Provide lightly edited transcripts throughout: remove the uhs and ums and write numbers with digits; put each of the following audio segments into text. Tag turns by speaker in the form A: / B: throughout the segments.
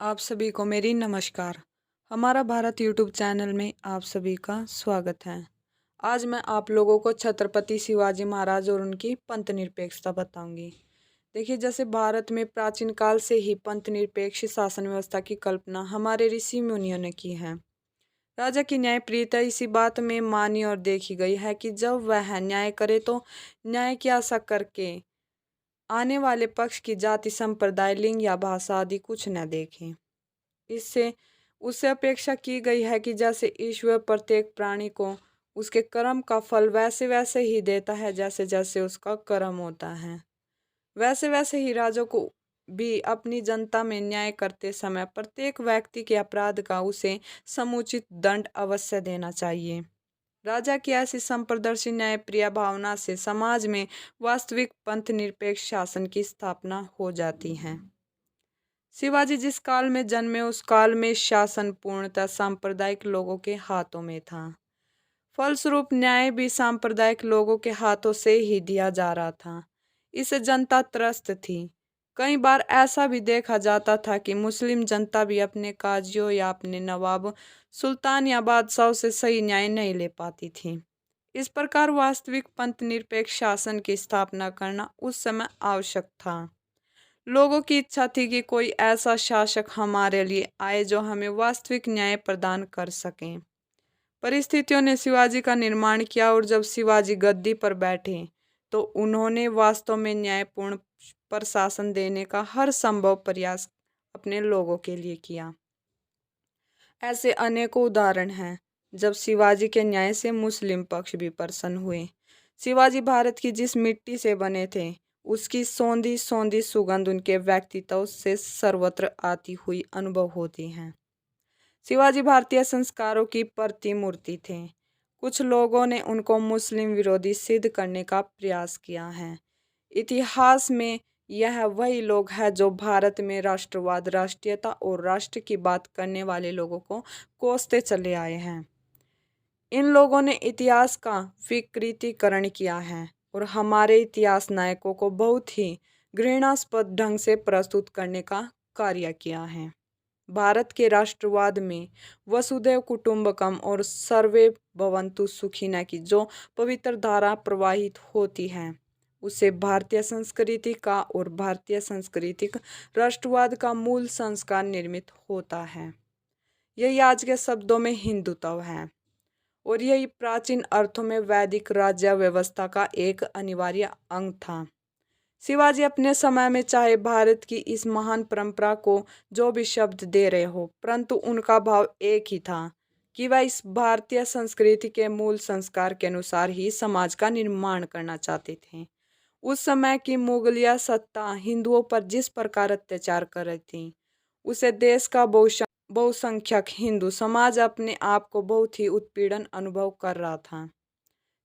A: आप सभी को मेरी नमस्कार। हमारा भारत यूट्यूब चैनल में आप सभी का स्वागत है। आज मैं आप लोगों को छत्रपति शिवाजी महाराज और उनकी पंथ निरपेक्षता बताऊंगी। देखिए, जैसे भारत में प्राचीन काल से ही पंथ निरपेक्ष शासन व्यवस्था की कल्पना हमारे ऋषि मुनियों ने की है। राजा की न्यायप्रियता इसी बात में मानी और देखी गई है कि जब वह न्याय करे तो न्याय की आशा करके आने वाले पक्ष की जाति, संप्रदाय, लिंग या भाषा आदि कुछ न देखें। इससे उससे अपेक्षा की गई है कि जैसे ईश्वर प्रत्येक प्राणी को उसके कर्म का फल वैसे वैसे ही देता है, जैसे जैसे उसका कर्म होता है, वैसे वैसे ही राजा को भी अपनी जनता में न्याय करते समय प्रत्येक व्यक्ति के अपराध का उसे समुचित दंड अवश्य देना चाहिए। राजा की ऐसी संप्रदर्शी न्यायप्रिय भावना से समाज में वास्तविक पंथ निरपेक्ष शासन की स्थापना हो जाती है। शिवाजी जिस काल में जन्मे उस काल में शासन पूर्णतः सांप्रदायिक लोगों के हाथों में था। फलस्वरूप न्याय भी सांप्रदायिक लोगों के हाथों से ही दिया जा रहा था। इससे जनता त्रस्त थी। कई बार ऐसा भी देखा जाता था कि मुस्लिम जनता भी अपने काजियों या अपने नवाब, सुल्तान या बादशाहों से सही न्याय नहीं ले पाती थी। इस प्रकार वास्तविक पंथ निरपेक्ष शासन की स्थापना करना उस समय आवश्यक था। लोगों की इच्छा थी कि कोई ऐसा शासक हमारे लिए आए जो हमें वास्तविक न्याय प्रदान कर सके। परिस्थितियों ने शिवाजी का निर्माण किया और जब शिवाजी गद्दी पर बैठे तो उन्होंने वास्तव में न्यायपूर्ण प्रशासन देने का हर संभव प्रयास अपने लोगों के लिए किया। ऐसे अनेकों उदाहरण हैं जब शिवाजी के न्याय से मुस्लिम पक्ष भी प्रसन्न हुए। शिवाजी भारत की जिस मिट्टी से बने थे उसकी सौंधी सौंधी सुगंध उनके व्यक्तित्व से सर्वत्र आती हुई अनुभव होती है। शिवाजी भारतीय संस्कारों की प्रतिमूर्ति थे। कुछ लोगों ने उनको मुस्लिम विरोधी सिद्ध करने का प्रयास किया है। इतिहास में यह वही लोग हैं जो भारत में राष्ट्रवाद, राष्ट्रीयता और राष्ट्र की बात करने वाले लोगों को कोसते चले आए हैं। इन लोगों ने इतिहास का विकृतीकरण किया है और हमारे इतिहास नायकों को बहुत ही घृणास्पद ढंग से प्रस्तुत करने का कार्य किया है। भारत के राष्ट्रवाद में वसुधैव कुटुंबकम और सर्वे भवन्तु सुखिनः की जो पवित्र धारा प्रवाहित होती है उससे भारतीय संस्कृति का और भारतीय सांस्कृतिक राष्ट्रवाद का मूल संस्कार निर्मित होता है। यही आज के शब्दों में हिंदुत्व है और यही प्राचीन अर्थों में वैदिक राज्य व्यवस्था का एक अनिवार्य अंग था। शिवाजी अपने समय में चाहे भारत की इस महान परंपरा को जो भी शब्द दे रहे हो, परंतु उनका भाव एक ही था कि वह इस भारतीय संस्कृति के मूल संस्कार के अनुसार ही समाज का निर्माण करना चाहते थे। उस समय की मुगलिया सत्ता हिंदुओं पर जिस प्रकार अत्याचार कर रही थी उसे देश का बहुसंख्यक हिंदू समाज अपने आप को बहुत ही उत्पीड़न अनुभव कर रहा था।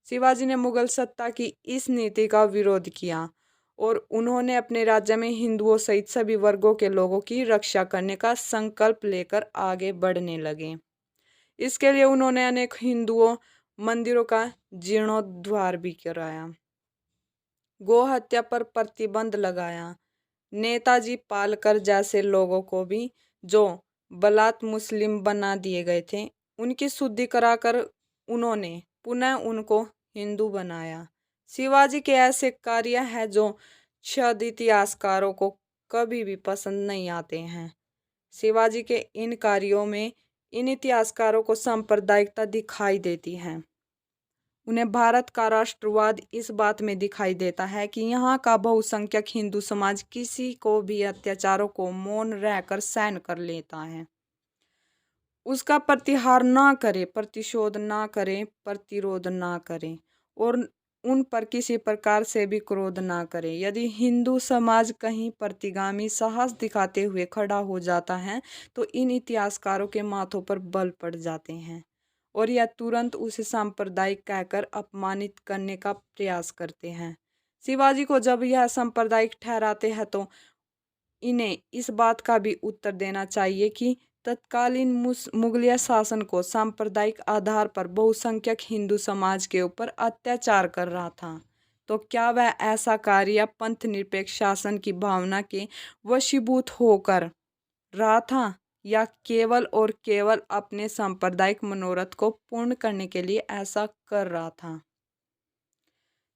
A: शिवाजी ने मुगल सत्ता की इस नीति का विरोध किया और उन्होंने अपने राज्य में हिंदुओं सहित सभी वर्गों के लोगों की रक्षा करने का संकल्प लेकर आगे बढ़ने लगे। इसके लिए उन्होंने अनेक हिंदुओं मंदिरों का जीर्णोद्धार भी कराया, गौ हत्या पर प्रतिबंध लगाया। नेताजी पालकर जैसे लोगों को भी जो बलात् मुस्लिम बना दिए गए थे उनकी शुद्धि कराकर उन्होंने पुनः उनको हिंदू बनाया। शिवाजी के ऐसे कार्य हैं जो शायद इतिहासकारों को कभी भी पसंद नहीं आते हैं। शिवाजी के इन कार्यों में इन इतिहासकारों को सांप्रदायिकता दिखाई देती है। उन्हें भारत का राष्ट्रवाद इस बात में दिखाई देता है कि यहाँ का बहुसंख्यक हिंदू समाज किसी को भी अत्याचारों को मौन रहकर सहन कर लेता है, उसका प्रतिहार ना करे, प्रतिशोध ना करे, प्रतिरोध ना करे और उन पर किसी प्रकार से भी क्रोध ना करे। यदि हिंदू समाज कहीं प्रतिगामी साहस दिखाते हुए खड़ा हो जाता है तो इन इतिहासकारों के माथों पर बल पड़ जाते हैं और यह तुरंत उसे सांप्रदायिक कहकर अपमानित करने का प्रयास करते हैं। शिवाजी को जब यह सांप्रदायिक ठहराते हैं तो इन्हें इस बात का भी उत्तर देना चाहिए कि तत्कालीन मुगलिया शासन को सांप्रदायिक आधार पर बहुसंख्यक हिंदू समाज के ऊपर अत्याचार कर रहा था, तो क्या वह ऐसा कार्य पंथ निरपेक्ष शासन की भावना के वशीभूत होकर रहा था या केवल और केवल अपने सांप्रदायिक मनोरथ को पूर्ण करने के लिए ऐसा कर रहा था?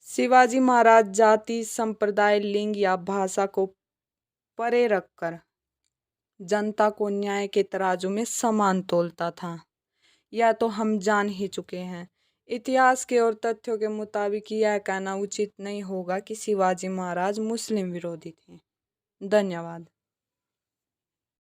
A: शिवाजी महाराज जाति, संप्रदाय, लिंग या भाषा को परे रखकर जनता को न्याय के तराजू में समान तौलता था। यह तो हम जान ही चुके हैं। इतिहास के और तथ्यों के मुताबिक यह कहना उचित नहीं होगा कि शिवाजी महाराज मुस्लिम विरोधी थे। धन्यवाद।